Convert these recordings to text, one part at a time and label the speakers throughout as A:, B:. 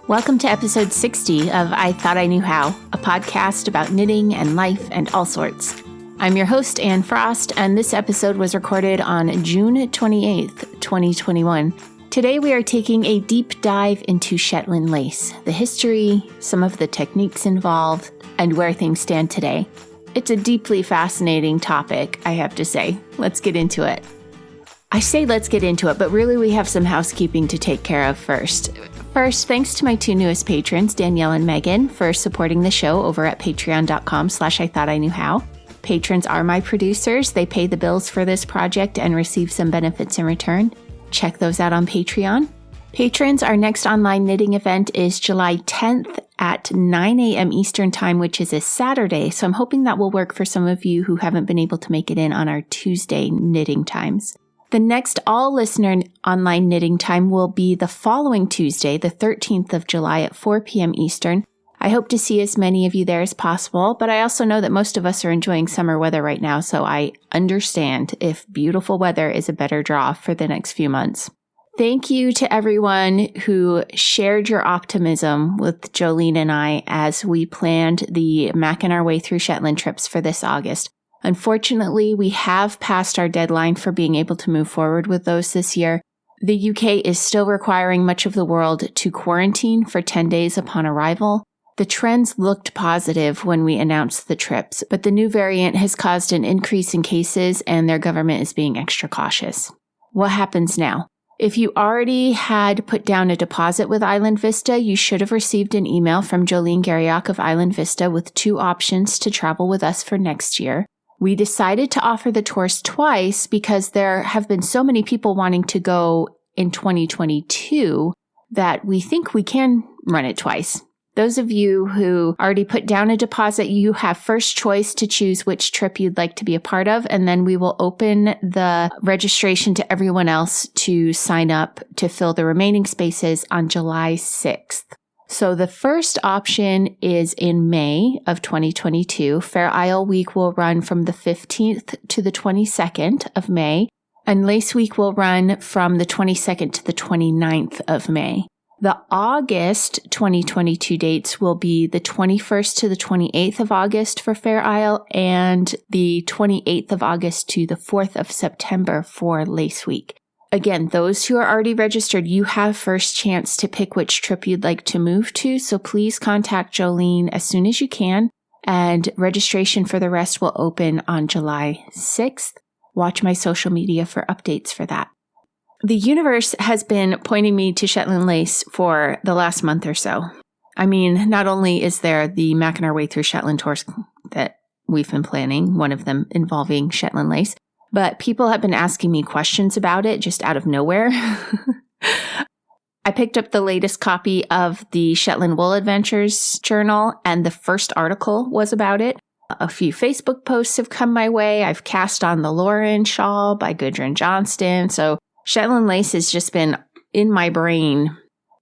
A: Welcome to episode 60 of I Thought I Knew How, a podcast about knitting and life and all sorts. I'm your host, Anne Frost, and this episode was recorded on June 28th, 2021. Today we are taking a deep dive into Shetland lace, the history, some of the techniques involved, and where things stand today. It's a deeply fascinating topic, I have to say. Let's get into it. I say let's get into it, but really we have some housekeeping to take care of first. First, thanks to my two newest patrons, Danielle and Megan, for supporting the show over at patreon.com/IthoughtIknewHow. Patrons are my producers. They pay the bills for this project and receive some benefits in return. Check those out on Patreon. Patrons, our next online knitting event is July 10th at 9 a.m. Eastern Time, which is a Saturday. So I'm hoping that will work for some of you who haven't been able to make it in on our Tuesday knitting times. The next all-listener online knitting time will be the following Tuesday, the 13th of July at 4 p.m. Eastern. I hope to see as many of you there as possible, but I also know that most of us are enjoying summer weather right now, so I understand if beautiful weather is a better draw for the next few months. Thank you to everyone who shared your optimism with Jolene and I as we planned the Macking Our Way Through Shetland trips for this August. Unfortunately, we have passed our deadline for being able to move forward with those this year. The UK is still requiring much of the world to quarantine for 10 days upon arrival. The trends looked positive when we announced the trips, but the new variant has caused an increase in cases and their government is being extra cautious. What happens now? If you already had put down a deposit with Island Vista, you should have received an email from Jolene Garriock of Island Vista with two options to travel with us for next year. We decided to offer the tours twice because there have been so many people wanting to go in 2022 that we think we can run it twice. Those of you who already put down a deposit, you have first choice to choose which trip you'd like to be a part of, and then we will open the registration to everyone else to sign up to fill the remaining spaces on July 6th. So the first option is in May of 2022. Fair Isle Week will run from the 15th to the 22nd of May, and Lace Week will run from the 22nd to the 29th of May. The August 2022 dates will be the 21st to the 28th of August for Fair Isle and the 28th of August to the 4th of September for Lace Week. Again, those who are already registered, you have first chance to pick which trip you'd like to move to, so please contact Jolene as soon as you can, and registration for the rest will open on July 6th. Watch my social media for updates for that. The universe has been pointing me to Shetland lace for the last month or so. I mean, not only is there the Macking Our Way Through Shetland tours that we've been planning, one of them involving Shetland lace, but people have been asking me questions about it just out of nowhere. I picked up the latest copy of the Shetland Wool Adventures journal, and the first article was about it. A few Facebook posts have come my way. I've cast on the Lauren shawl by Gudrun Johnston. So Shetland lace has just been in my brain.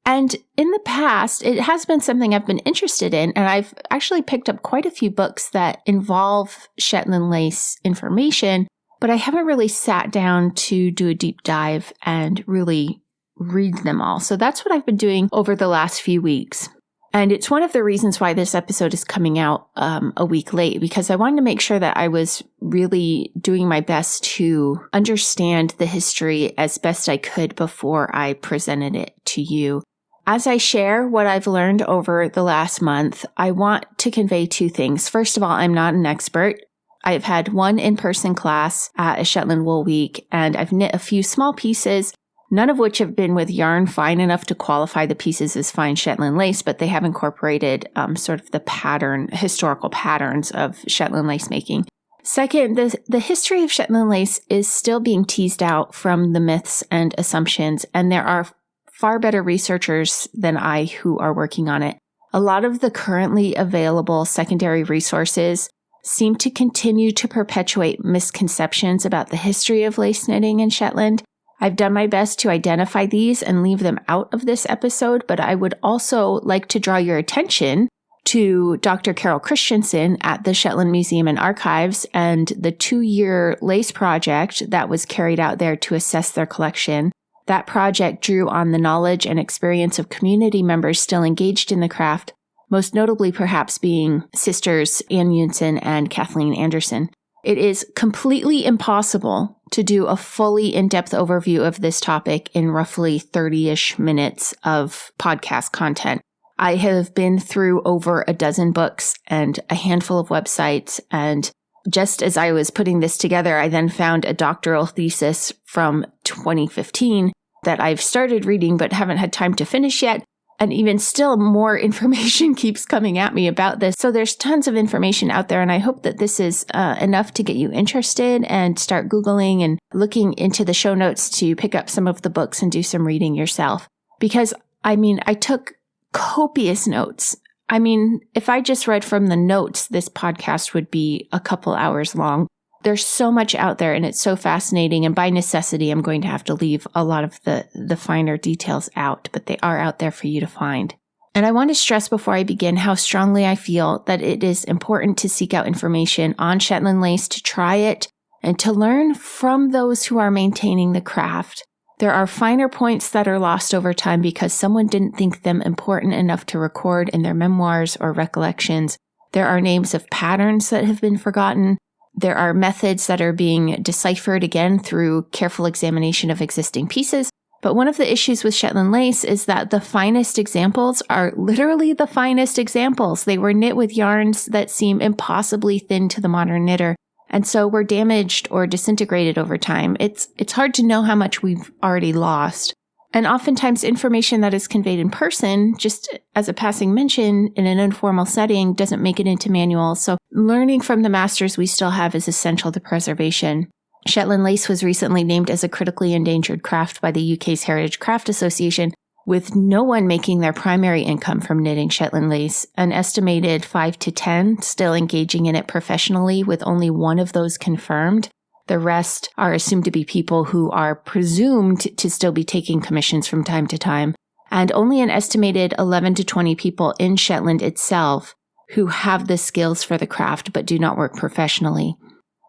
A: And in the past, it has been something I've been interested in, and I've actually picked up quite a few books that involve Shetland lace information, but I haven't really sat down to do a deep dive and really read them all. So that's what I've been doing over the last few weeks. And it's one of the reasons why this episode is coming out a week late, because I wanted to make sure that I was really doing my best to understand the history as best I could before I presented it to you. As I share what I've learned over the last month, I want to convey two things. First of all, I'm not an expert. I've had one in-person class at a Shetland Wool Week, and I've knit a few small pieces, none of which have been with yarn fine enough to qualify the pieces as fine Shetland lace, but they have incorporated sort of the historical patterns of Shetland lace making. Second, the history of Shetland lace is still being teased out from the myths and assumptions, and there are far better researchers than I who are working on it. A lot of the currently available secondary resources seem to continue to perpetuate misconceptions about the history of lace knitting in Shetland. I've done my best to identify these and leave them out of this episode, but I would also like to draw your attention to Dr. Carol Christensen at the Shetland Museum and Archives and the 2-year lace project that was carried out there to assess their collection. That project drew on the knowledge and experience of community members still engaged in the craft, most notably perhaps being sisters Ann Yunson and Kathleen Anderson. It is completely impossible to do a fully in-depth overview of this topic in roughly 30-ish minutes of podcast content. I have been through over a dozen books and a handful of websites, and just as I was putting this together, I then found a doctoral thesis from 2015 that I've started reading but haven't had time to finish yet. And even still, more information keeps coming at me about this. So there's tons of information out there, and I hope that this is enough to get you interested and start Googling and looking into the show notes to pick up some of the books and do some reading yourself. Because, I took copious notes. If I just read from the notes, this podcast would be a couple hours long. There's so much out there, and it's so fascinating. And by necessity, I'm going to have to leave a lot of the finer details out, but they are out there for you to find. And I want to stress before I begin how strongly I feel that it is important to seek out information on Shetland lace, to try it, and to learn from those who are maintaining the craft. There are finer points that are lost over time because someone didn't think them important enough to record in their memoirs or recollections. There are names of patterns that have been forgotten. There are methods that are being deciphered again through careful examination of existing pieces. But one of the issues with Shetland lace is that the finest examples are literally the finest examples. They were knit with yarns that seem impossibly thin to the modern knitter, and so were damaged or disintegrated over time. It's hard to know how much we've already lost. And oftentimes information that is conveyed in person, just as a passing mention in an informal setting, doesn't make it into manuals. So learning from the masters we still have is essential to preservation. Shetland lace was recently named as a critically endangered craft by the UK's Heritage Craft Association, with no one making their primary income from knitting Shetland lace, an estimated 5 to 10 still engaging in it professionally, with only one of those confirmed. The rest are assumed to be people who are presumed to still be taking commissions from time to time, and only an estimated 11 to 20 people in Shetland itself who have the skills for the craft but do not work professionally.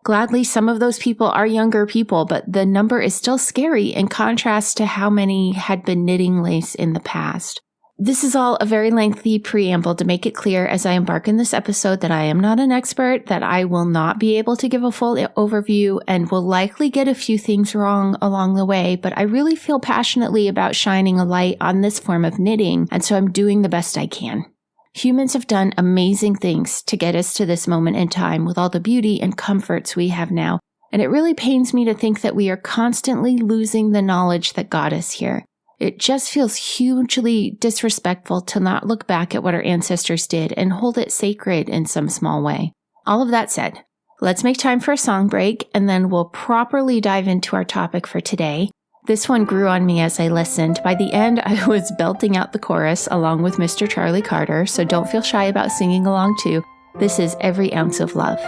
A: Gladly, some of those people are younger people, but the number is still scary in contrast to how many had been knitting lace in the past. This is all a very lengthy preamble to make it clear as I embark in this episode that I am not an expert, that I will not be able to give a full overview, and will likely get a few things wrong along the way, but I really feel passionately about shining a light on this form of knitting, and so I'm doing the best I can. Humans have done amazing things to get us to this moment in time with all the beauty and comforts we have now, and it really pains me to think that we are constantly losing the knowledge that got us here. It just feels hugely disrespectful to not look back at what our ancestors did and hold it sacred in some small way. All of that said, let's make time for a song break, and then we'll properly dive into our topic for today. This one grew on me as I listened. By the end, I was belting out the chorus along with Mr. Charlie Carter, so don't feel shy about singing along too. This is Every Ounce of Love.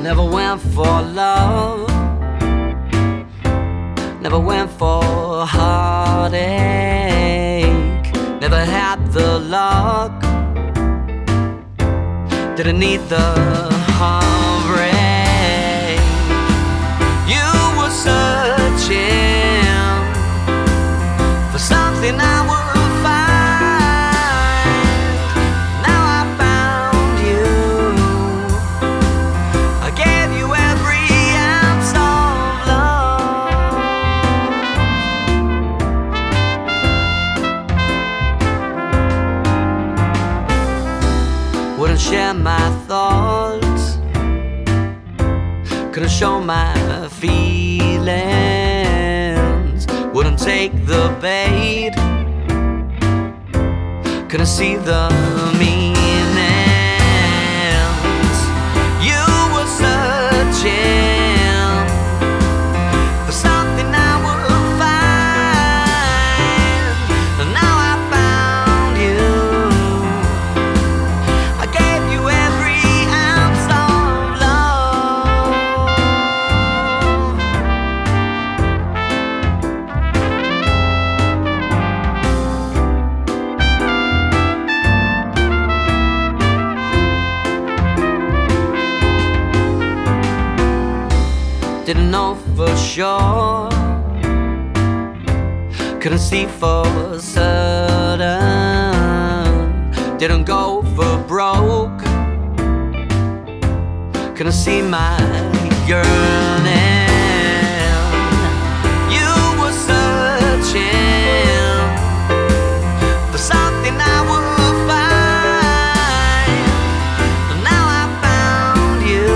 B: Never went for love, never went for heartache, never had the luck, didn't need the heartbreak. You were searching for something I would find. Now I found you, I gave you every ounce of love. Wouldn't share my thoughts, couldn't show my feelings, wouldn't take the bait, couldn't see the meanings. You were searching for something I would find, and now I found you, I gave you every ounce of love. didn't know for sure, couldn't see for certain, didn't go for broke, couldn't see my yearning. You were searching for something I would find, and now I found you.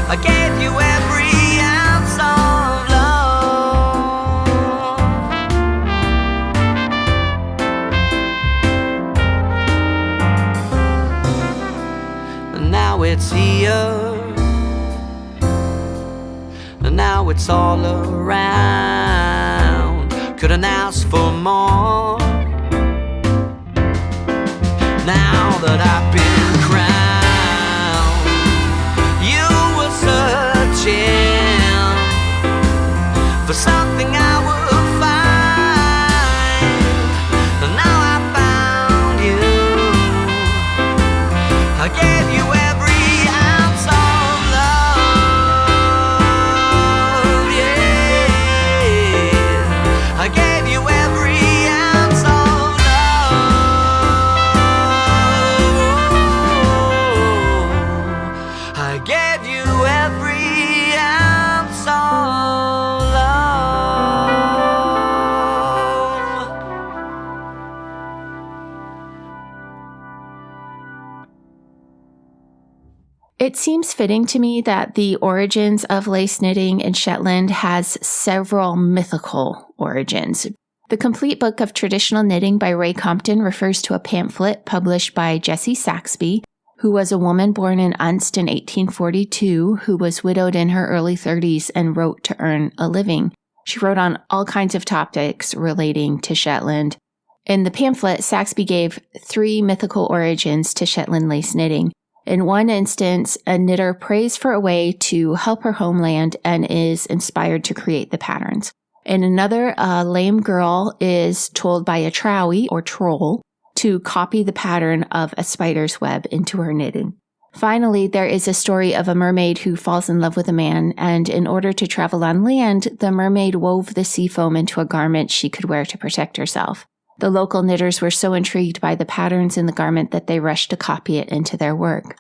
B: I gave you every ounce of love, and now it's here, and now it's all around. Couldn't ask for more. Now that I've been crowned, you were searching for something I would find, and now I found you. I gave you every ounce of love, yeah. I gave you every ounce of love. I gave you every ounce of love.
A: It seems fitting to me that the origins of lace knitting in Shetland has several mythical origins. The Complete Book of Traditional Knitting by Ray Compton refers to a pamphlet published by Jessie Saxby, who was a woman born in Unst in 1842 who was widowed in her early 30s and wrote to earn a living. She wrote on all kinds of topics relating to Shetland. In the pamphlet, Saxby gave 3 mythical origins to Shetland lace knitting. In one instance, a knitter prays for a way to help her homeland and is inspired to create the patterns. In another, a lame girl is told by a trowie, or troll, to copy the pattern of a spider's web into her knitting. Finally, there is a story of a mermaid who falls in love with a man, and in order to travel on land, the mermaid wove the sea foam into a garment she could wear to protect herself. The local knitters were so intrigued by the patterns in the garment that they rushed to copy it into their work.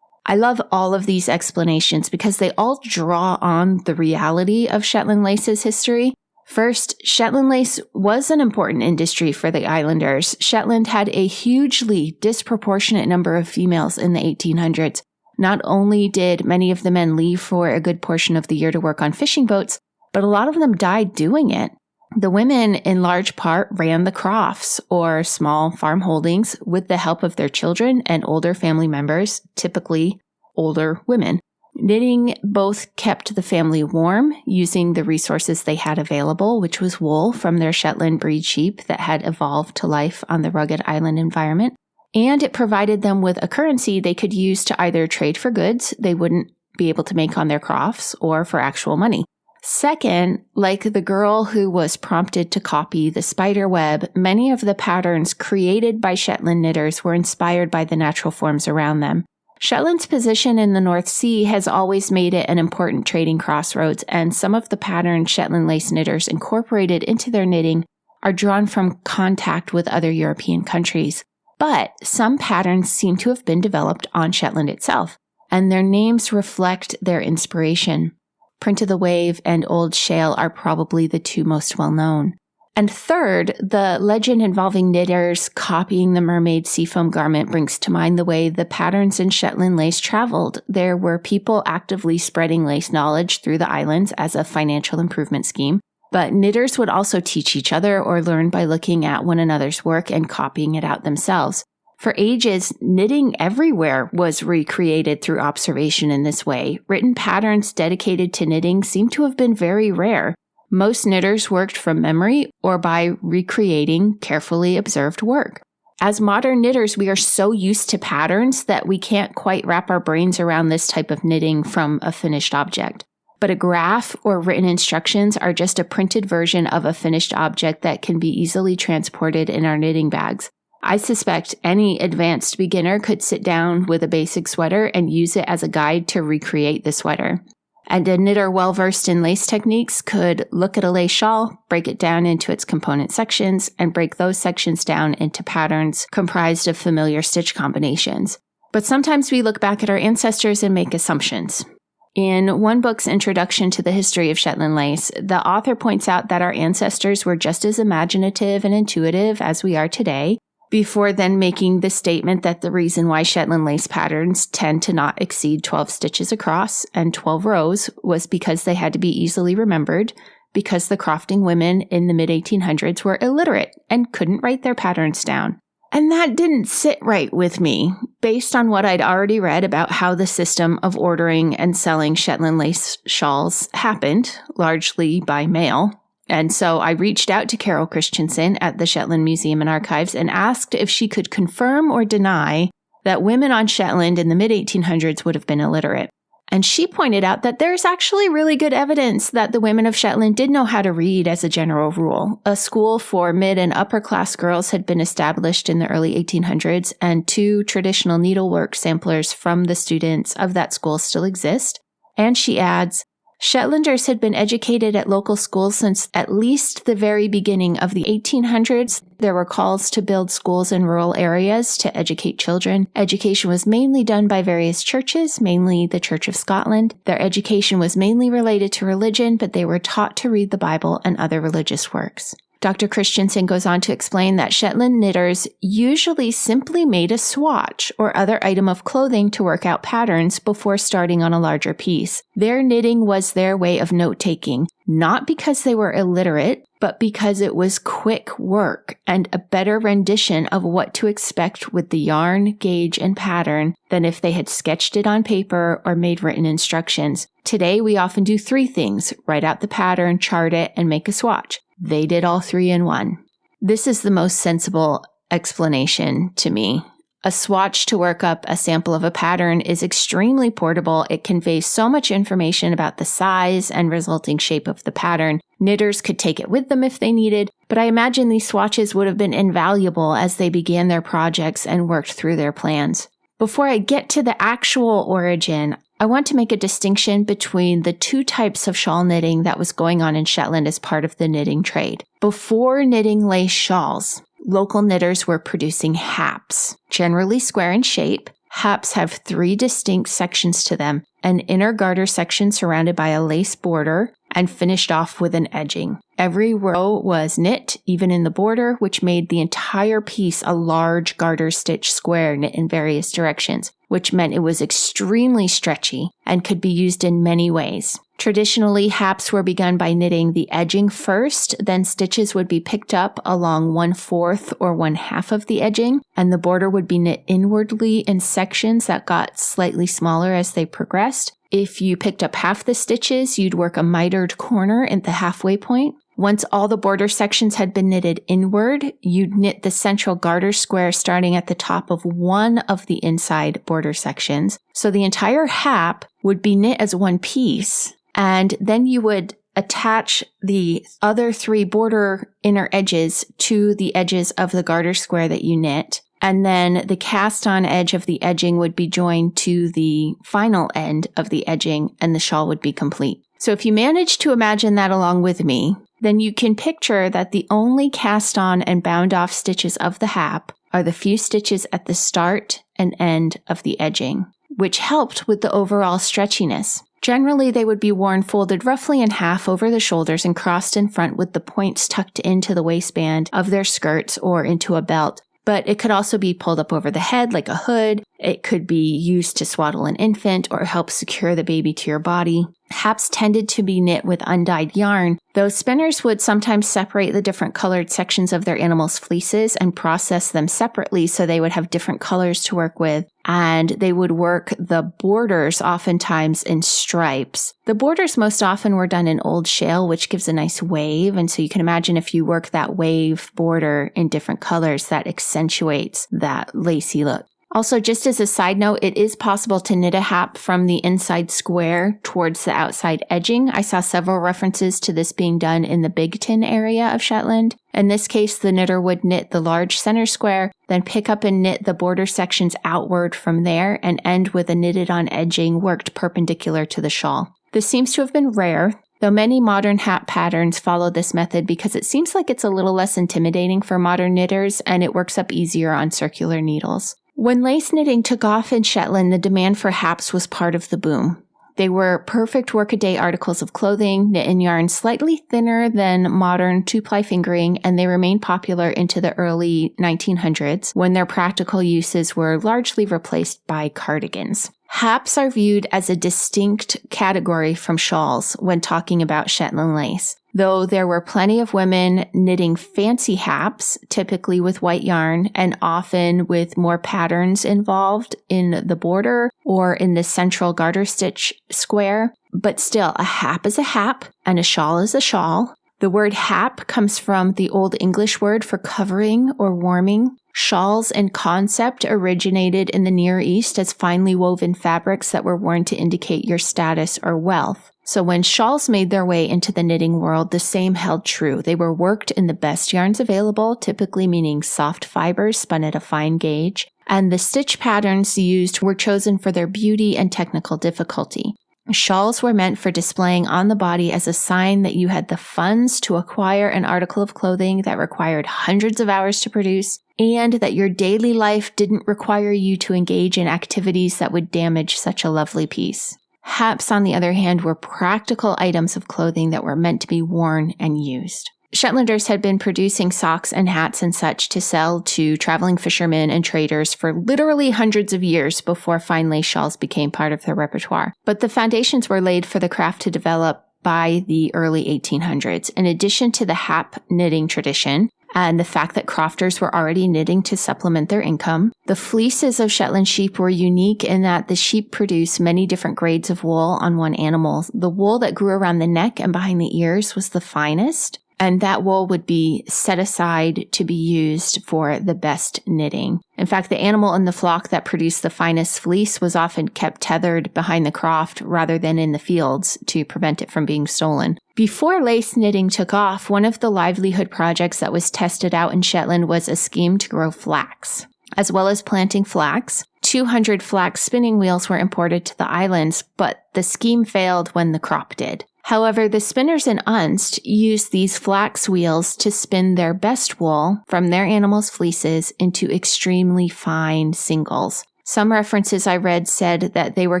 A: I love all of these explanations because they all draw on the reality of Shetland lace's history. First, Shetland lace was an important industry for the islanders. Shetland had a hugely disproportionate number of females in the 1800s. Not only did many of the men leave for a good portion of the year to work on fishing boats, but a lot of them died doing it. The women, in large part, ran the crofts, or small farm holdings, with the help of their children and older family members, typically older women. Knitting both kept the family warm, using the resources they had available, which was wool from their Shetland breed sheep that had evolved to life on the rugged island environment, and it provided them with a currency they could use to either trade for goods they wouldn't be able to make on their crofts or for actual money. Second, like the girl who was prompted to copy the spider web, many of the patterns created by Shetland knitters were inspired by the natural forms around them. Shetland's position in the North Sea has always made it an important trading crossroads, and some of the patterns Shetland lace knitters incorporated into their knitting are drawn from contact with other European countries. But some patterns seem to have been developed on Shetland itself, and their names reflect their inspiration. Print of the Wave and Old Shale are probably the 2 most well-known. And third, the legend involving knitters copying the mermaid seafoam garment brings to mind the way the patterns in Shetland lace traveled. There were people actively spreading lace knowledge through the islands as a financial improvement scheme, but knitters would also teach each other or learn by looking at one another's work and copying it out themselves. For ages, knitting everywhere was recreated through observation in this way. Written patterns dedicated to knitting seem to have been very rare. Most knitters worked from memory or by recreating carefully observed work. As modern knitters, we are so used to patterns that we can't quite wrap our brains around this type of knitting from a finished object. But a graph or written instructions are just a printed version of a finished object that can be easily transported in our knitting bags. I suspect any advanced beginner could sit down with a basic sweater and use it as a guide to recreate the sweater. And a knitter well-versed in lace techniques could look at a lace shawl, break it down into its component sections, and break those sections down into patterns comprised of familiar stitch combinations. But sometimes we look back at our ancestors and make assumptions. In one book's introduction to the history of Shetland lace, the author points out that our ancestors were just as imaginative and intuitive as we are today, before then making the statement that the reason why Shetland lace patterns tend to not exceed 12 stitches across and 12 rows was because they had to be easily remembered, because the crofting women in the mid-1800s were illiterate and couldn't write their patterns down. And that didn't sit right with me, based on what I'd already read about how the system of ordering and selling Shetland lace shawls happened, largely by mail. And so I reached out to Carol Christensen at the Shetland Museum and Archives and asked if she could confirm or deny that women on Shetland in the mid-1800s would have been illiterate. And she pointed out that there's actually really good evidence that the women of Shetland did know how to read as a general rule. A school for mid and upper class girls had been established in the early 1800s, and 2 traditional needlework samplers from the students of that school still exist. And she adds, Shetlanders had been educated at local schools since at least the very beginning of the 1800s. There were calls to build schools in rural areas to educate children. Education was mainly done by various churches, mainly the Church of Scotland. Their education was mainly related to religion, but they were taught to read the Bible and other religious works. Dr. Christensen goes on to explain that Shetland knitters usually simply made a swatch or other item of clothing to work out patterns before starting on a larger piece. Their knitting was their way of note-taking, not because they were illiterate, but because it was quick work and a better rendition of what to expect with the yarn, gauge, and pattern than if they had sketched it on paper or made written instructions. Today, we often do 3 things: write out the pattern, chart it, and make a swatch. They did all 3 in one. This is the most sensible explanation to me. A swatch to work up a sample of a pattern is extremely portable. It conveys so much information about the size and resulting shape of the pattern. Knitters could take it with them if they needed, but I imagine these swatches would have been invaluable as they began their projects and worked through their plans. Before I get to the actual origin, I want to make a distinction between the 2 types of shawl knitting that was going on in Shetland as part of the knitting trade. Before knitting lace shawls, local knitters were producing haps, generally square in shape. Haps have 3 distinct sections to them: an inner garter section surrounded by a lace border and finished off with an edging. Every row was knit, even in the border, which made the entire piece a large garter stitch square knit in various directions, which meant it was extremely stretchy and could be used in many ways. Traditionally, haps were begun by knitting the edging first, then stitches would be picked up along 1/4 or 1/2 of the edging, and the border would be knit inwardly in sections that got slightly smaller as they progressed. If you picked up half the stitches, you'd work a mitered corner at the halfway point. Once all the border sections had been knitted inward, you'd knit the central garter square starting at the top of one of the inside border sections. So the entire hap would be knit as one piece, and then you would attach the other 3 border inner edges to the edges of the garter square that you knit. And then the cast-on edge of the edging would be joined to the final end of the edging, and the shawl would be complete. So if you manage to imagine that along with me, then you can picture that the only cast-on and bound-off stitches of the hap are the few stitches at the start and end of the edging, which helped with the overall stretchiness. Generally, they would be worn folded roughly in half over the shoulders and crossed in front with the points tucked into the waistband of their skirts or into a belt. But it could also be pulled up over the head like a hood. It could be used to swaddle an infant or help secure the baby to your body. Haps tended to be knit with undyed yarn, though spinners would sometimes separate the different colored sections of their animals' fleeces and process them separately so they would have different colors to work with, and they would work the borders oftentimes in stripes. The borders most often were done in old shale, which gives a nice wave, and so you can imagine if you work that wave border in different colors, that accentuates that lacy look. Also, just as a side note, it is possible to knit a hap from the inside square towards the outside edging. I saw several references to this being done in the Bigton area of Shetland. In this case, the knitter would knit the large center square, then pick up and knit the border sections outward from there and end with a knitted on edging worked perpendicular to the shawl. This seems to have been rare, though many modern hat patterns follow this method because it seems like it's a little less intimidating for modern knitters and it works up easier on circular needles. When lace knitting took off in Shetland, the demand for haps was part of the boom. They were perfect workaday articles of clothing, knit in yarn slightly thinner than modern two-ply fingering, and they remained popular into the early 1900s when their practical uses were largely replaced by cardigans. Haps are viewed as a distinct category from shawls when talking about Shetland lace. Though there were plenty of women knitting fancy haps, typically with white yarn and often with more patterns involved in the border or in the central garter stitch square. But still, a hap is a hap and a shawl is a shawl. The word hap comes from the Old English word for covering or warming. Shawls in concept originated in the Near East as finely woven fabrics that were worn to indicate your status or wealth. So when shawls made their way into the knitting world, the same held true. They were worked in the best yarns available, typically meaning soft fibers spun at a fine gauge, and the stitch patterns used were chosen for their beauty and technical difficulty. Shawls were meant for displaying on the body as a sign that you had the funds to acquire an article of clothing that required hundreds of hours to produce, and that your daily life didn't require you to engage in activities that would damage such a lovely piece. Haps, on the other hand, were practical items of clothing that were meant to be worn and used. Shetlanders had been producing socks and hats and such to sell to traveling fishermen and traders for literally hundreds of years before fine lace shawls became part of their repertoire. But the foundations were laid for the craft to develop by the early 1800s. In addition to the hap knitting tradition, and the fact that crofters were already knitting to supplement their income. The fleeces of Shetland sheep were unique in that the sheep produced many different grades of wool on one animal. The wool that grew around the neck and behind the ears was the finest, and that wool would be set aside to be used for the best knitting. In fact, the animal in the flock that produced the finest fleece was often kept tethered behind the croft rather than in the fields to prevent it from being stolen. Before lace knitting took off, one of the livelihood projects that was tested out in Shetland was a scheme to grow flax. As well as planting flax, 200 flax spinning wheels were imported to the islands, but the scheme failed when the crop did. However, the spinners in Unst used these flax wheels to spin their best wool from their animals' fleeces into extremely fine singles. Some references I read said that they were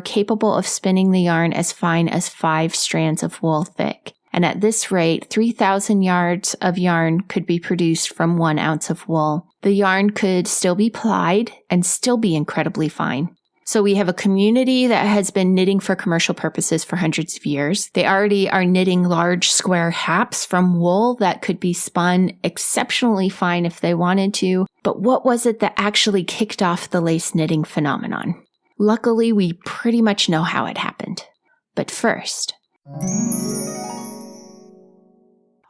A: capable of spinning the yarn as fine as 5 strands of wool thick. And at this rate, 3,000 yards of yarn could be produced from 1 ounce of wool. The yarn could still be plied and still be incredibly fine. So we have a community that has been knitting for commercial purposes for hundreds of years. They already are knitting large square haps from wool that could be spun exceptionally fine if they wanted to. But what was it that actually kicked off the lace knitting phenomenon? Luckily, we pretty much know how it happened. But first,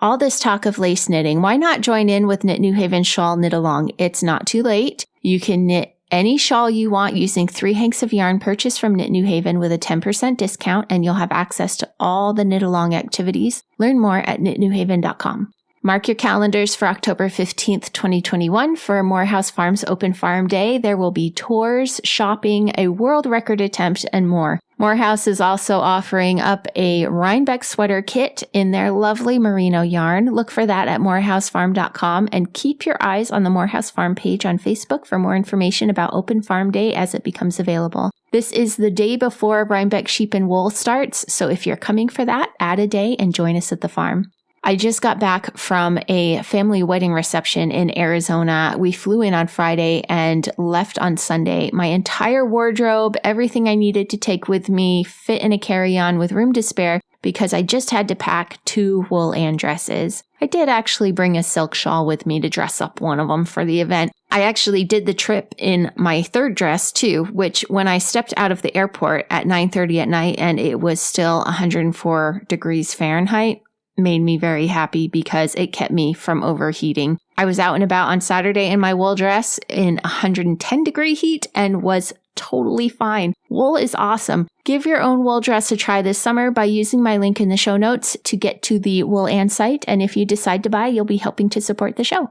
A: all this talk of lace knitting, why not join in with Knit New Haven Shawl Knit Along? It's not too late. You can knit any shawl you want using 3 hanks of yarn purchased from Knit New Haven with a 10% discount, and you'll have access to all the knit along activities. Learn more at knitnewhaven.com. Mark your calendars for October 15th, 2021 for Morehouse Farms Open Farm Day. There will be tours, shopping, a world record attempt, and more. Morehouse is also offering up a Rhinebeck sweater kit in their lovely merino yarn. Look for that at morehousefarm.com and keep your eyes on the Morehouse Farm page on Facebook for more information about Open Farm Day as it becomes available. This is the day before Rhinebeck Sheep and Wool starts, so if you're coming for that, add a day and join us at the farm. I just got back from a family wedding reception in Arizona. We flew in on Friday and left on Sunday. My entire wardrobe, everything I needed to take with me, fit in a carry-on with room to spare because I just had to pack 2 wool-and dresses. I did actually bring a silk shawl with me to dress up one of them for the event. I actually did the trip in my 3rd dress too, which when I stepped out of the airport at 9:30 at night and it was still 104 degrees Fahrenheit, made me very happy because it kept me from overheating. I was out and about on Saturday in my wool dress in 110 degree heat and was totally fine. Wool is awesome. Give your own wool dress a try this summer by using my link in the show notes to get to the Wool and site. And if you decide to buy, you'll be helping to support the show.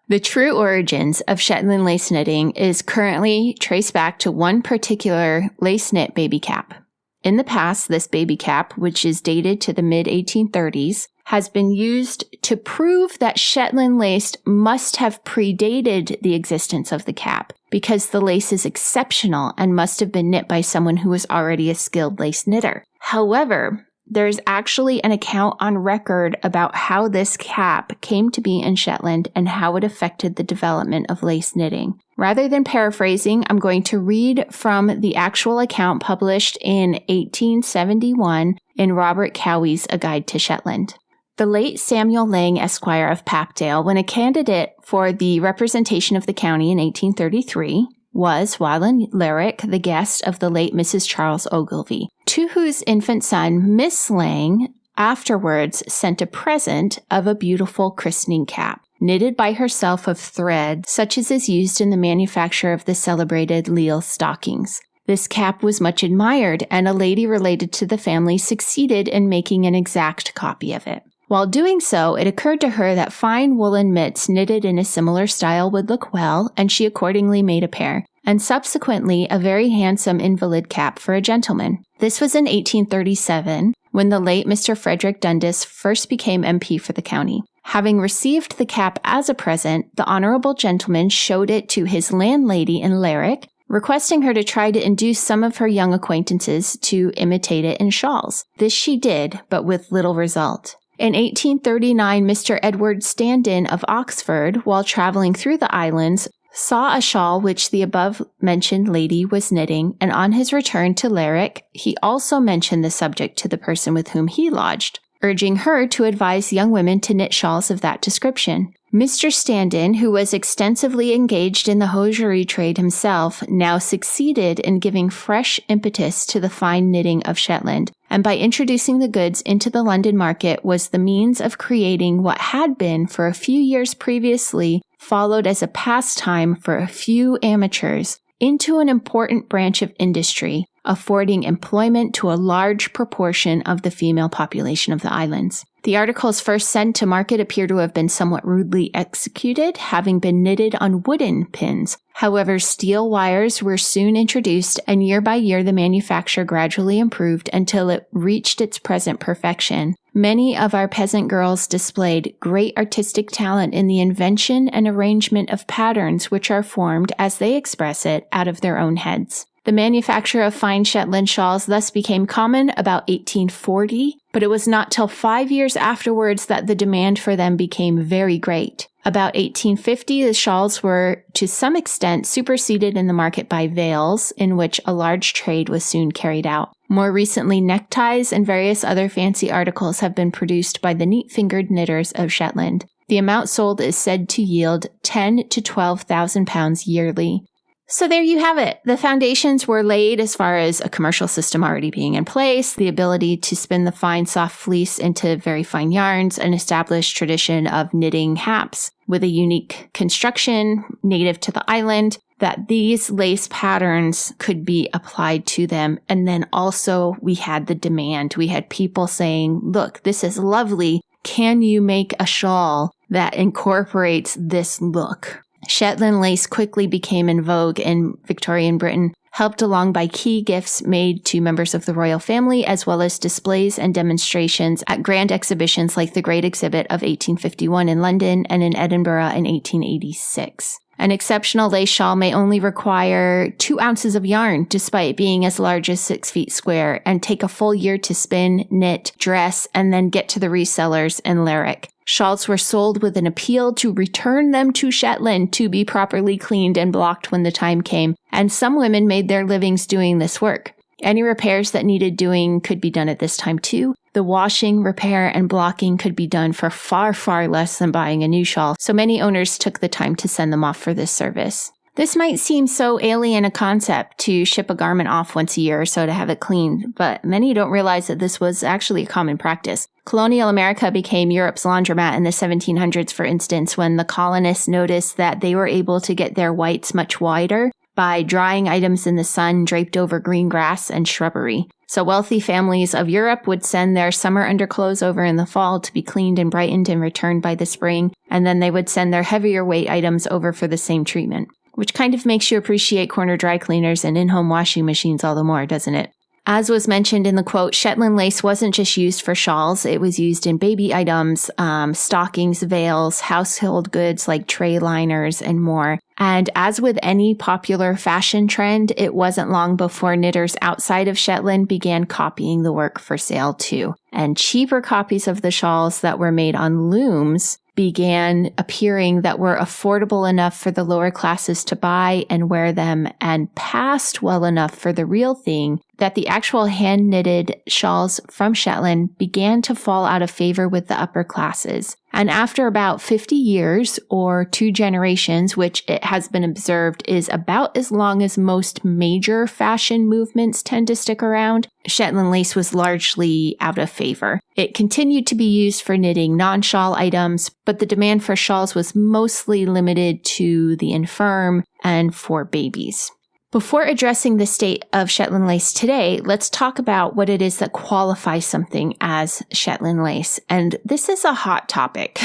A: The true origins of Shetland lace knitting is currently traced back to one particular lace knit baby cap. In the past, this baby cap, which is dated to the mid-1830s, has been used to prove that Shetland lace must have predated the existence of the cap because the lace is exceptional and must have been knit by someone who was already a skilled lace knitter. However, there's actually an account on record about how this cap came to be in Shetland and how it affected the development of lace knitting. Rather than paraphrasing, I'm going to read from the actual account published in 1871 in Robert Cowie's A Guide to Shetland. The late Samuel Lang, Esquire of Papdale, when a candidate for the representation of the county in 1833, was, while in Lerwick, the guest of the late Mrs. Charles Ogilvie, to whose infant son, Miss Lang, afterwards sent a present of a beautiful christening cap, knitted by herself of thread, such as is used in the manufacture of the celebrated Leal stockings. This cap was much admired, and a lady related to the family succeeded in making an exact copy of it. While doing so, it occurred to her that fine woolen mitts knitted in a similar style would look well, and she accordingly made a pair, and subsequently a very handsome invalid cap for a gentleman. This was in 1837, when the late Mr. Frederick Dundas first became MP for the county. Having received the cap as a present, the honorable gentleman showed it to his landlady in Lerwick, requesting her to try to induce some of her young acquaintances to imitate it in shawls. This she did, but with little result. In 1839, Mr. Edward Standen of Oxford, while traveling through the islands, saw a shawl which the above-mentioned lady was knitting, and on his return to Lerwick, he also mentioned the subject to the person with whom he lodged, urging her to advise young women to knit shawls of that description. Mr. Standen, who was extensively engaged in the hosiery trade himself, now succeeded in giving fresh impetus to the fine knitting of Shetland, and by introducing the goods into the London market was the means of creating what had been, for a few years previously, followed as a pastime for a few amateurs, into an important branch of industry, affording employment to a large proportion of the female population of the islands. The articles first sent to market appear to have been somewhat rudely executed, having been knitted on wooden pins. However, steel wires were soon introduced, and year by year the manufacture gradually improved until it reached its present perfection. Many of our peasant girls displayed great artistic talent in the invention and arrangement of patterns which are formed, as they express it, out of their own heads. The manufacture of fine Shetland shawls thus became common about 1840, but it was not till 5 years afterwards that the demand for them became very great. About 1850, the shawls were to some extent superseded in the market by veils, in which a large trade was soon carried out. More recently, neckties and various other fancy articles have been produced by the neat-fingered knitters of Shetland. The amount sold is said to yield £10,000 to £12,000 yearly. So there you have it. The foundations were laid as far as a commercial system already being in place, the ability to spin the fine soft fleece into very fine yarns, an established tradition of knitting haps with a unique construction native to the island, that these lace patterns could be applied to them. And then also we had the demand. We had people saying, look, this is lovely. Can you make a shawl that incorporates this look? Shetland lace quickly became in vogue in Victorian Britain, helped along by key gifts made to members of the royal family, as well as displays and demonstrations at grand exhibitions like the Great Exhibit of 1851 in London and in Edinburgh in 1886. An exceptional lace shawl may only require 2 ounces of yarn, despite being as large as 6 feet square, and take a full year to spin, knit, dress, and then get to the resellers in Lerwick. Shawls were sold with an appeal to return them to Shetland to be properly cleaned and blocked when the time came, and some women made their livings doing this work. Any repairs that needed doing could be done at this time too. The washing, repair, and blocking could be done for far, far less than buying a new shawl, so many owners took the time to send them off for this service. This might seem so alien a concept to ship a garment off once a year or so to have it cleaned, but many don't realize that this was actually a common practice. Colonial America became Europe's laundromat in the 1700s, for instance, when the colonists noticed that they were able to get their whites much wider by drying items in the sun draped over green grass and shrubbery. So wealthy families of Europe would send their summer underclothes over in the fall to be cleaned and brightened and returned by the spring, and then they would send their heavier weight items over for the same treatment, which kind of makes you appreciate corner dry cleaners and in-home washing machines all the more, doesn't it? As was mentioned in the quote, Shetland lace wasn't just used for shawls. It was used in baby items, stockings, veils, household goods like tray liners, and more. And as with any popular fashion trend, it wasn't long before knitters outside of Shetland began copying the work for sale too. And cheaper copies of the shawls that were made on looms began appearing that were affordable enough for the lower classes to buy and wear them, and passed well enough for the real thing that the actual hand-knitted shawls from Shetland began to fall out of favor with the upper classes. And after about 50 years, or 2 generations, which it has been observed is about as long as most major fashion movements tend to stick around, Shetland lace was largely out of favor. It continued to be used for knitting non-shawl items, but the demand for shawls was mostly limited to the infirm and for babies. Before addressing the state of Shetland lace today, let's talk about what it is that qualifies something as Shetland lace. And this is a hot topic.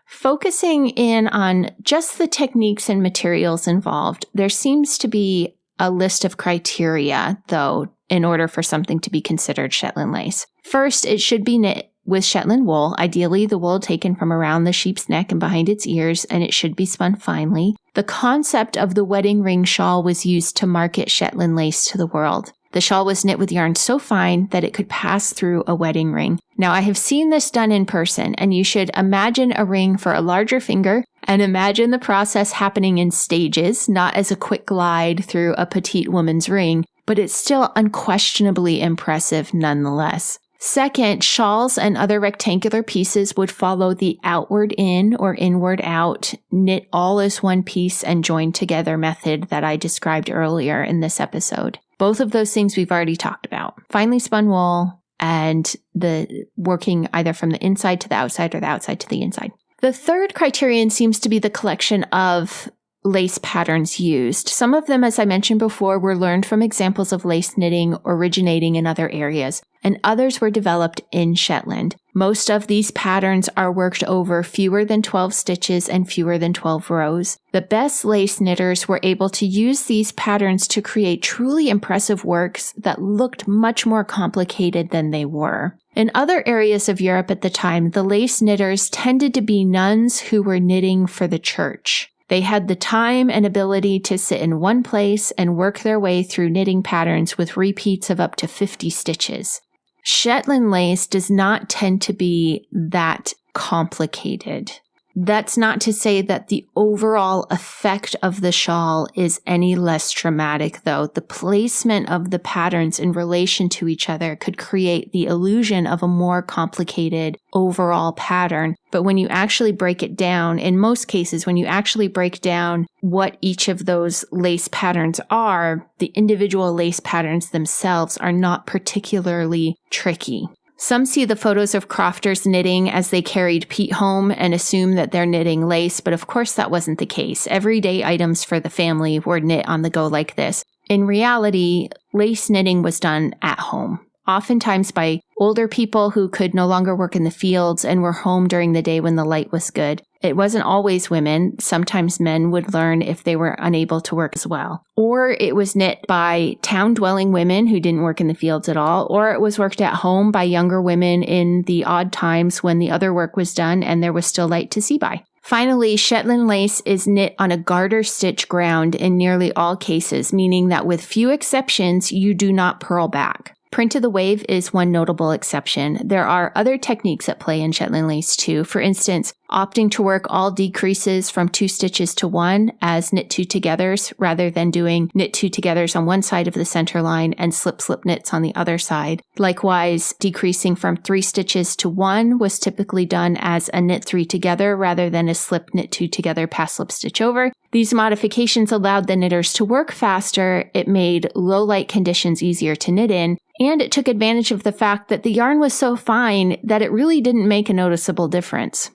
A: Focusing in on just the techniques and materials involved, there seems to be a list of criteria, though, in order for something to be considered Shetland lace. First, it should be knit with Shetland wool, ideally the wool taken from around the sheep's neck and behind its ears, and it should be spun finely. The concept of the wedding ring shawl was used to market Shetland lace to the world. The shawl was knit with yarn so fine that it could pass through a wedding ring. Now, I have seen this done in person, and you should imagine a ring for a larger finger, and imagine the process happening in stages, not as a quick glide through a petite woman's ring, but it's still unquestionably impressive nonetheless. Second, shawls and other rectangular pieces would follow the outward in or inward out, knit all as one piece and join together method that I described earlier in this episode. Both of those things we've already talked about. Finely spun wool and the working either from the inside to the outside or the outside to the inside. The third criterion seems to be the collection of lace patterns used. Some of them, as I mentioned before, were learned from examples of lace knitting originating in other areas, and others were developed in Shetland. Most of these patterns are worked over fewer than 12 stitches and fewer than 12 rows. The best lace knitters were able to use these patterns to create truly impressive works that looked much more complicated than they were. In other areas of Europe at the time, the lace knitters tended to be nuns who were knitting for the church. They had the time and ability to sit in one place and work their way through knitting patterns with repeats of up to 50 stitches. Shetland lace does not tend to be that complicated. That's not to say that the overall effect of the shawl is any less dramatic, though. The placement of the patterns in relation to each other could create the illusion of a more complicated overall pattern. But when you actually break it down, in most cases, when you actually break down what each of those lace patterns are, the individual lace patterns themselves are not particularly tricky. Some see the photos of crofters knitting as they carried peat home and assume that they're knitting lace, but of course that wasn't the case. Everyday items for the family were knit on the go like this. In reality, lace knitting was done at home, oftentimes by older people who could no longer work in the fields and were home during the day when the light was good. It wasn't always women. Sometimes men would learn if they were unable to work as well. Or it was knit by town-dwelling women who didn't work in the fields at all, or it was worked at home by younger women in the odd times when the other work was done and there was still light to see by. Finally, Shetland lace is knit on a garter stitch ground in nearly all cases, meaning that with few exceptions, you do not purl back. Print of the wave is one notable exception. There are other techniques at play in Shetland lace too. For instance, opting to work all decreases from 2 stitches to 1 as knit 2 togethers rather than doing knit 2 togethers on one side of the center line and slip knits on the other side. Likewise, decreasing from 3 stitches to 1 was typically done as a knit 3 together rather than a slip knit 2 together pass slip stitch over. These modifications allowed the knitters to work faster, it made low light conditions easier to knit in, and it took advantage of the fact that the yarn was so fine that it really didn't make a noticeable difference.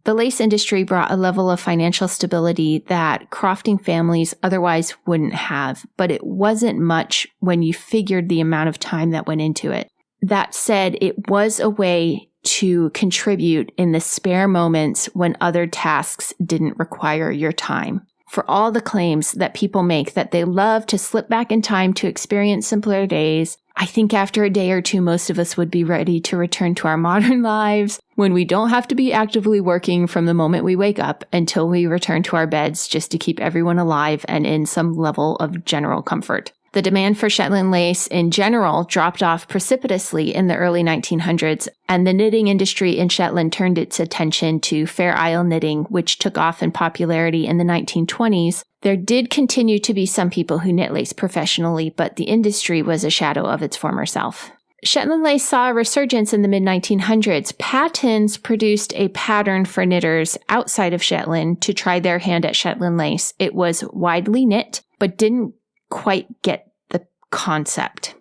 A: The lace industry brought a level of financial stability that crofting families otherwise wouldn't have, but it wasn't much when you figured the amount of time that went into it. That said, it was a way to contribute in the spare moments when other tasks didn't require your time. For all the claims that people make that they love to slip back in time to experience simpler days, I think after a day or two, most of us would be ready to return to our modern lives when we don't have to be actively working from the moment we wake up until we return to our beds just to keep everyone alive and in some level of general comfort. The demand for Shetland lace in general dropped off precipitously in the early 1900s, and the knitting industry in Shetland turned its attention to Fair Isle knitting, which took off in popularity in the 1920s. There did continue to be some people who knit lace professionally, but the industry was a shadow of its former self. Shetland lace saw a resurgence in the mid-1900s. Pattons produced a pattern for knitters outside of Shetland to try their hand at Shetland lace. It was widely knit, but didn't quite get the concept.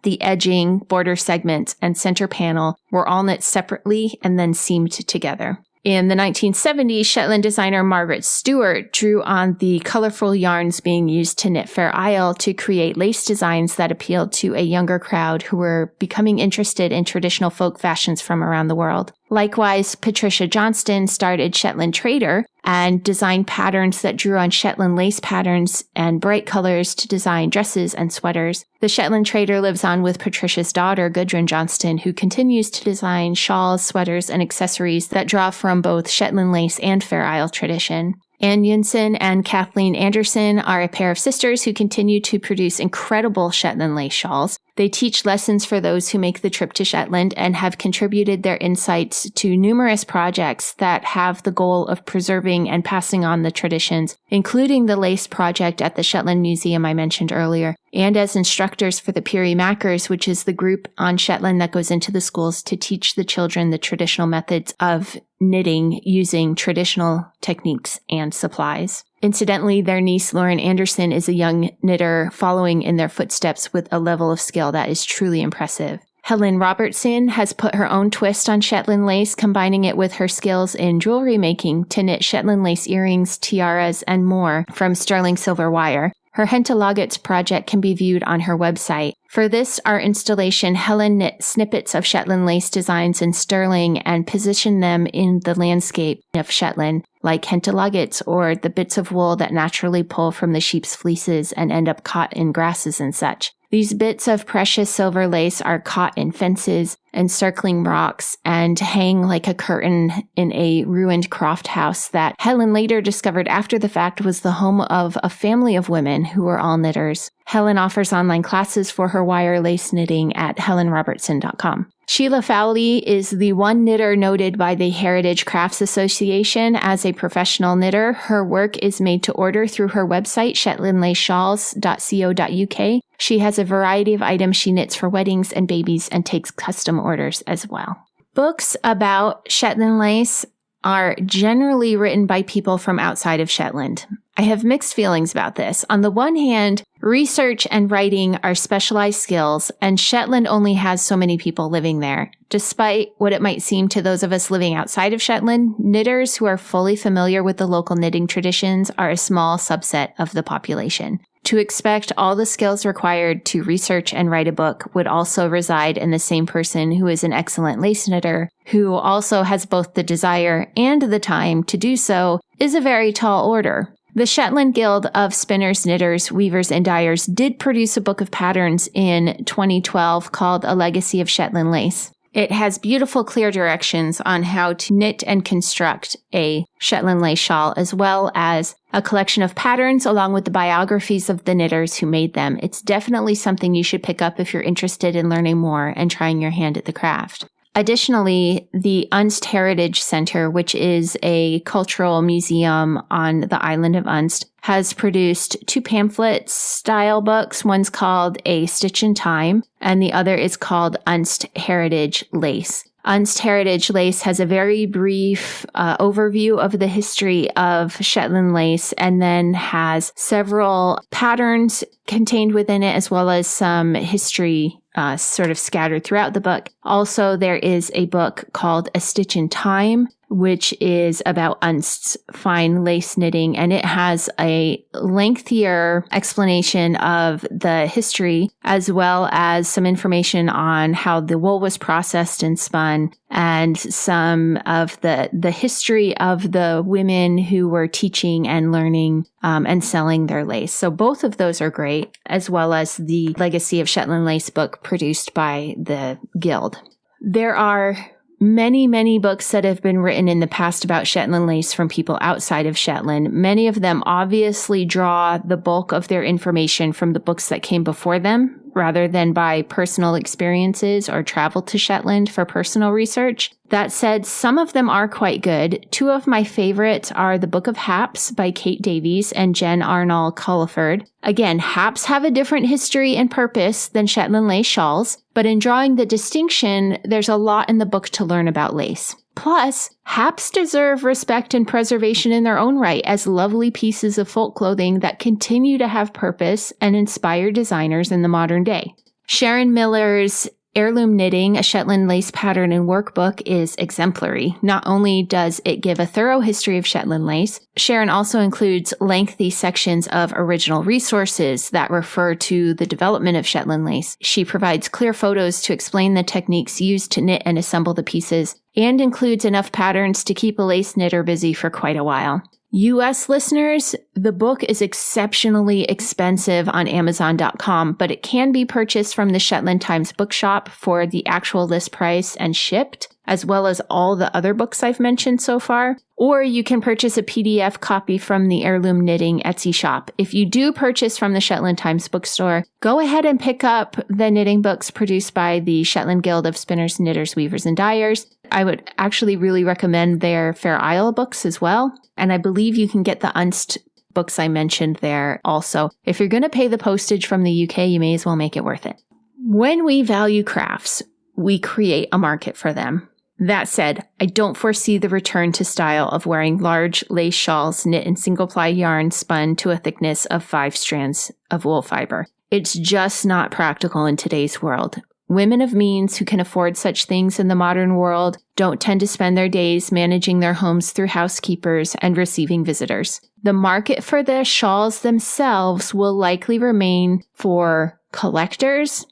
A: The edging, border segments, and center panel were all knit separately and then seamed together. In the 1970s, Shetland designer Margaret Stuart drew on the colorful yarns being used to knit Fair Isle to create lace designs that appealed to a younger crowd who were becoming interested in traditional folk fashions from around the world. Likewise, Patricia Johnston started Shetland Trader and designed patterns that drew on Shetland lace patterns and bright colors to design dresses and sweaters. The Shetland Trader lives on with Patricia's daughter, Gudrun Johnston, who continues to design shawls, sweaters, and accessories that draw from both Shetland lace and Fair Isle tradition. Ann Yunson and Kathleen Anderson are a pair of sisters who continue to produce incredible Shetland lace shawls. They teach lessons for those who make the trip to Shetland and have contributed their insights to numerous projects that have the goal of preserving and passing on the traditions, including the Lace Project at the Shetland Museum I mentioned earlier, and as instructors for the Peary Mackers, which is the group on Shetland that goes into the schools to teach the children the traditional methods of knitting using traditional techniques and supplies. Incidentally, their niece, Lauren Anderson, is a young knitter following in their footsteps with a level of skill that is truly impressive. Helen Robertson has put her own twist on Shetland lace, combining it with her skills in jewelry making to knit Shetland lace earrings, tiaras, and more from sterling silver wire. Her Hentaloggets project can be viewed on her website. For this art installation, Helen knit snippets of Shetland lace designs in sterling and positioned them in the landscape of Shetland, like Hentaloggets or the bits of wool that naturally pull from the sheep's fleeces and end up caught in grasses and such. These bits of precious silver lace are caught in fences, encircling rocks, and hang like a curtain in a ruined croft house that Helen later discovered after the fact was the home of a family of women who were all knitters. Helen offers online classes for her wire lace knitting at helenrobertson.com. Sheila Fowlie is the one knitter noted by the Heritage Crafts Association as a professional knitter. Her work is made to order through her website, shetlandlaceshawls.co.uk. She has a variety of items she knits for weddings and babies and takes custom orders as well. Books about Shetland lace are generally written by people from outside of Shetland. I have mixed feelings about this. On the one hand, research and writing are specialized skills, and Shetland only has so many people living there. Despite what it might seem to those of us living outside of Shetland, knitters who are fully familiar with the local knitting traditions are a small subset of the population. To expect all the skills required to research and write a book would also reside in the same person who is an excellent lace knitter, who also has both the desire and the time to do so, is a very tall order. The Shetland Guild of Spinners, Knitters, Weavers, and Dyers did produce a book of patterns in 2012 called A Legacy of Shetland Lace. It has beautiful, clear directions on how to knit and construct a Shetland lace shawl, as well as a collection of patterns along with the biographies of the knitters who made them. It's definitely something you should pick up if you're interested in learning more and trying your hand at the craft. Additionally, the Unst Heritage Center, which is a cultural museum on the island of Unst, has produced 2 pamphlet-style books. One's called A Stitch in Time, and the other is called Unst Heritage Lace. Unst Heritage Lace has a very brief overview of the history of Shetland lace and then has several patterns contained within it, as well as some history sort of scattered throughout the book. Also, there is a book called A Stitch in Time, which is about Unst's fine lace knitting, and it has a lengthier explanation of the history as well as some information on how the wool was processed and spun and some of the history of the women who were teaching and learning and selling their lace. So both of those are great, as well as the Legacy of Shetland Lace book produced by the Guild. There are many, many books that have been written in the past about Shetland lace from people outside of Shetland. Many of them obviously draw the bulk of their information from the books that came before them, rather than by personal experiences or travel to Shetland for personal research. That said, some of them are quite good. Two of my favorites are The Book of Haps by Kate Davies and Jen Arnall Culliford. Again, haps have a different history and purpose than Shetland lace shawls, but in drawing the distinction, there's a lot in the book to learn about lace. Plus, haps deserve respect and preservation in their own right as lovely pieces of folk clothing that continue to have purpose and inspire designers in the modern day. Sharon Miller's Heirloom Knitting, a Shetland Lace Pattern and Workbook, is exemplary. Not only does it give a thorough history of Shetland lace, Sharon also includes lengthy sections of original resources that refer to the development of Shetland lace. She provides clear photos to explain the techniques used to knit and assemble the pieces, and includes enough patterns to keep a lace knitter busy for quite a while. U.S. listeners, the book is exceptionally expensive on Amazon.com, but it can be purchased from the Shetland Times bookshop for the actual list price and shipped, as well as all the other books I've mentioned so far. Or you can purchase a PDF copy from the Heirloom Knitting Etsy shop. If you do purchase from the Shetland Times bookstore, go ahead and pick up the knitting books produced by the Shetland Guild of Spinners, Knitters, Weavers, and Dyers. I would actually really recommend their Fair Isle books as well. And I believe you can get the Unst books I mentioned there also. If you're going to pay the postage from the UK, you may as well make it worth it. When we value crafts, we create a market for them. That said, I don't foresee the return to style of wearing large lace shawls knit in single-ply yarn spun to a thickness of 5 strands of wool fiber. It's just not practical in today's world. Women of means who can afford such things in the modern world don't tend to spend their days managing their homes through housekeepers and receiving visitors. The market for the shawls themselves will likely remain for collectors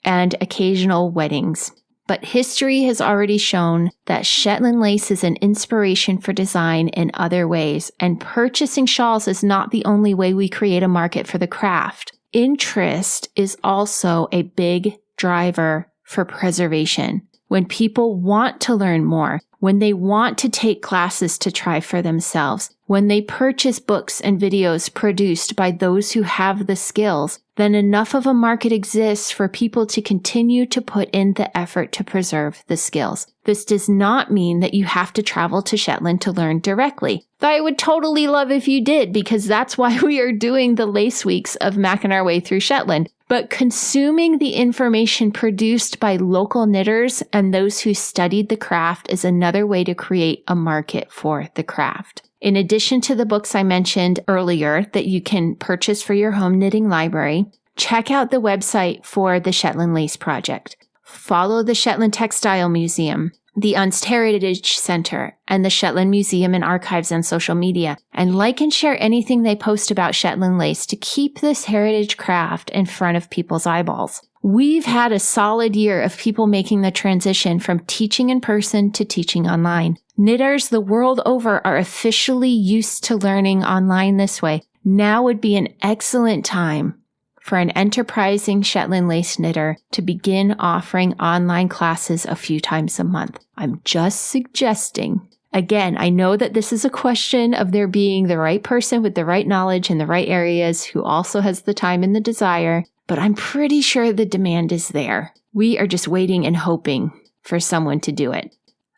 A: and occasional weddings. But history has already shown that Shetland lace is an inspiration for design in other ways, and purchasing shawls is not the only way we create a market for the craft. Interest is also a big driver for preservation. When people want to learn more, when they want to take classes to try for themselves, when they purchase books and videos produced by those who have the skills, then enough of a market exists for people to continue to put in the effort to preserve the skills. This does not mean that you have to travel to Shetland to learn directly. Though I would totally love if you did, because that's why we are doing the Lace Weeks of Macking Our Way Through Shetland. But consuming the information produced by local knitters and those who studied the craft is another way to create a market for the craft. In addition to the books I mentioned earlier that you can purchase for your home knitting library, check out the website for the Shetland Lace Project. Follow the Shetland Textile Museum, the Unst Heritage Center, and the Shetland Museum and Archives on social media, and like and share anything they post about Shetland lace to keep this heritage craft in front of people's eyeballs. We've had a solid year of people making the transition from teaching in person to teaching online. Knitters the world over are officially used to learning online this way. Now would be an excellent time for an enterprising Shetland lace knitter to begin offering online classes a few times a month. I'm just suggesting. Again, I know that this is a question of there being the right person with the right knowledge in the right areas who also has the time and the desire, but I'm pretty sure the demand is there. We are just waiting and hoping for someone to do it.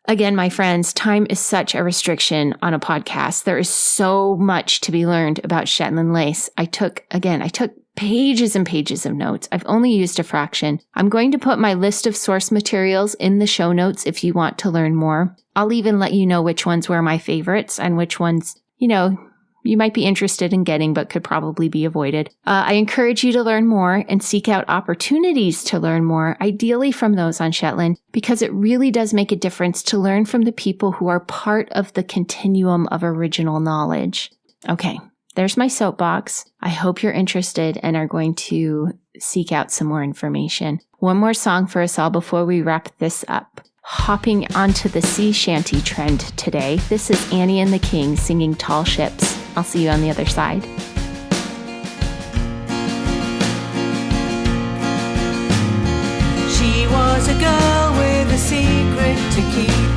A: Again, my friends, time is such a restriction on a podcast. There is so much to be learned about Shetland lace. I took pages and pages of notes. I've only used a fraction. I'm going to put my list of source materials in the show notes if you want to learn more. I'll even let you know which ones were my favorites and which ones, you might be interested in getting but could probably be avoided. I encourage you to learn more and seek out opportunities to learn more, ideally from those on Shetland, because it really does make a difference to learn from the people who are part of the continuum of original knowledge. Okay, there's my soapbox. I hope you're interested and are going to seek out some more information. One more song for us all before we wrap this up. Hopping onto the sea shanty trend today. This is Annie and the King singing Tall Ships. I'll see you on the other side.
C: She was a girl with a secret to keep,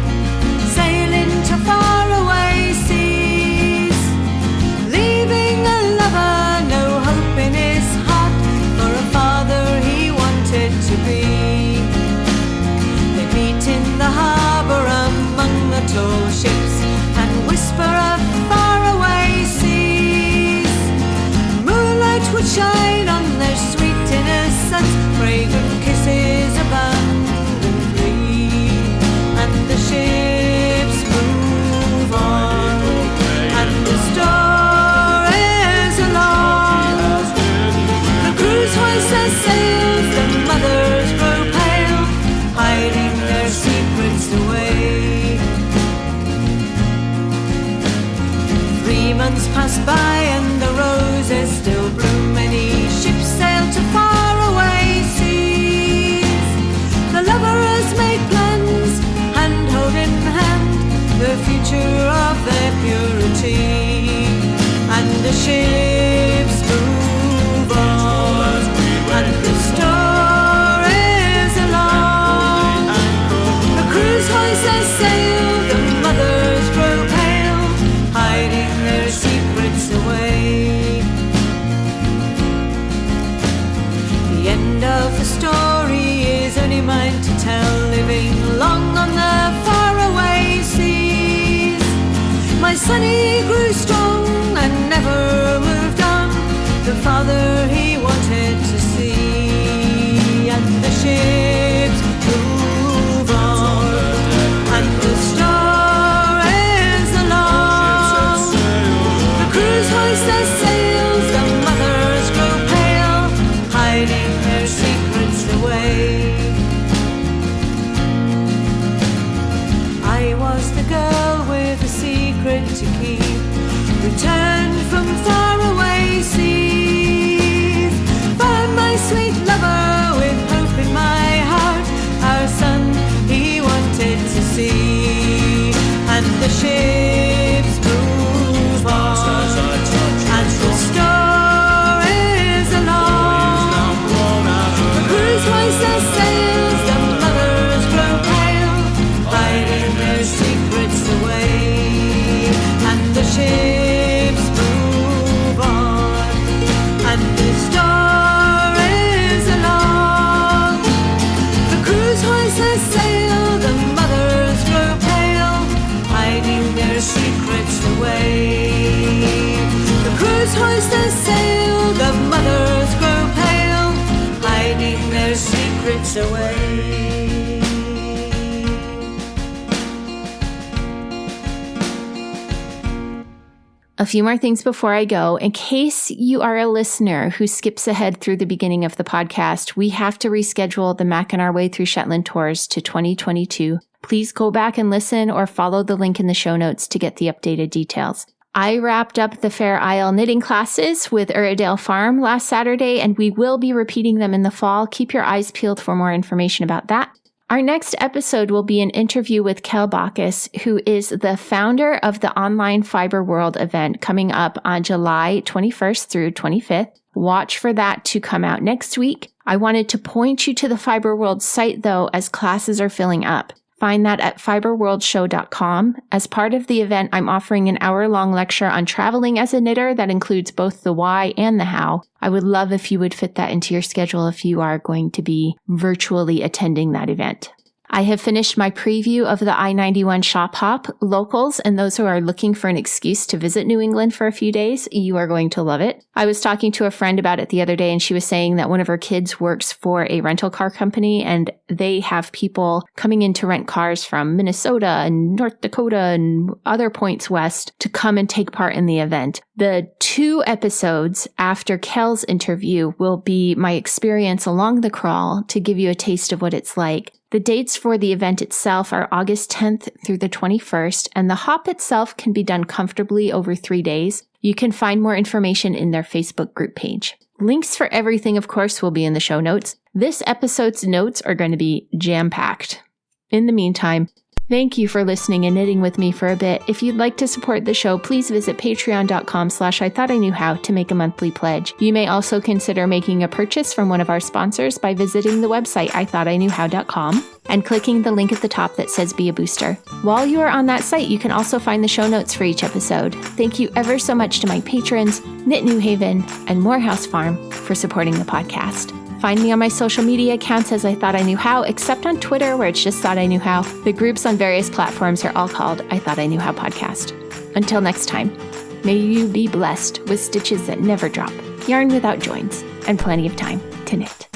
C: sailing to faraway seas, leaving a lover, no hope in his heart, for a father he wanted to be. They meet in the harbour among the tall ships and whisper of faraway seas. Moonlight would shine on their sweet innocence, fragrant kisses abundantly, and the ships move on, and the stories along. The crews hoist their sails, the mothers grow pale, hiding their secrets away. 3 months pass by and the roses still bloom. Many ships sail to faraway seas. The lovers make plans, hand hold in hand, the future of their purity. And the ships move on, and the stories along. The crews hoist their sail, the mothers grow pale, hiding their secrets away. The end of the story is only mine to tell, living long on the faraway seas. My son, he grew strong and never moved on, the father he wanted to see. And the ships move on, and the stories along. The crews hoist their sails, the mothers grow pale, hiding their secrets away. I was the girl with a secret to keep, returned from faraway seas, found my sweet lover with hope in my heart, our son he wanted to see. And the ships move on, and the stories along. The crews hoist their sails, the mothers grow pale, hiding their secrets away. And the ships move on, and the stories along. The crews hoist their sail, the mothers grow pale, hiding their secrets away. The crews hoist their sail, the mothers grow pale, hiding their secrets away.
A: A few more things before I go. In case you are a listener who skips ahead through the beginning of the podcast, we have to reschedule the Macking Our Way Through Shetland tours to 2022. Please go back and listen or follow the link in the show notes to get the updated details. I wrapped up the Fair Isle knitting classes with Uredale Farm last Saturday, and we will be repeating them in the fall. Keep your eyes peeled for more information about that. Our next episode will be an interview with Kel Bacchus, who is the founder of the online Fiberworld event coming up on July 21st through 25th. Watch for that to come out next week. I wanted to point you to the Fiberworld site, though, as classes are filling up. Find that at fiberworldshow.com. As part of the event, I'm offering an hour-long lecture on traveling as a knitter that includes both the why and the how. I would love if you would fit that into your schedule if you are going to be virtually attending that event. I have finished my preview of the I91 Shop Hop. Locals and those who are looking for an excuse to visit New England for a few days, you are going to love it. I was talking to a friend about it the other day, and she was saying that one of her kids works for a rental car company, and they have people coming in to rent cars from Minnesota and North Dakota and other points west to come and take part in the event. The 2 episodes after Kel's interview will be my experience along the crawl to give you a taste of what it's like. The dates for the event itself are August 10th through the 21st, and the hop itself can be done comfortably over 3 days. You can find more information in their Facebook group page. Links for everything, of course, will be in the show notes. This episode's notes are going to be jam-packed. In the meantime, thank you for listening and knitting with me for a bit. If you'd like to support the show, please visit patreon.com/IthoughtIKnewHow to make a monthly pledge. You may also consider making a purchase from one of our sponsors by visiting the website IthoughtIKnewHow.com and clicking the link at the top that says Be a Booster. While you are on that site, you can also find the show notes for each episode. Thank you ever so much to my patrons, Knit New Haven, and Morehouse Farm for supporting the podcast. Find me on my social media accounts as I Thought I Knew How, except on Twitter, where it's just Thought I Knew How. The groups on various platforms are all called I Thought I Knew How Podcast. Until next time, may you be blessed with stitches that never drop, yarn without joins, and plenty of time to knit.